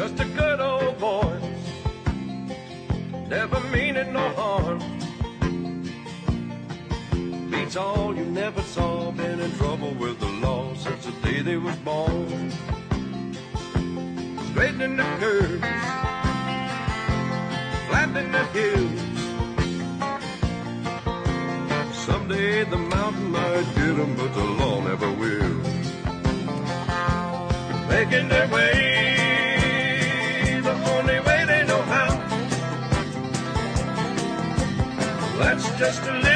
just a good old boy, never meaning no harm. Beats all you never saw, been in trouble with the law since the day they was born. Straightening the curves, flattening the hills. Someday the mountain might get 'em, but the law never will. Making their way the only way they know how. That's just a little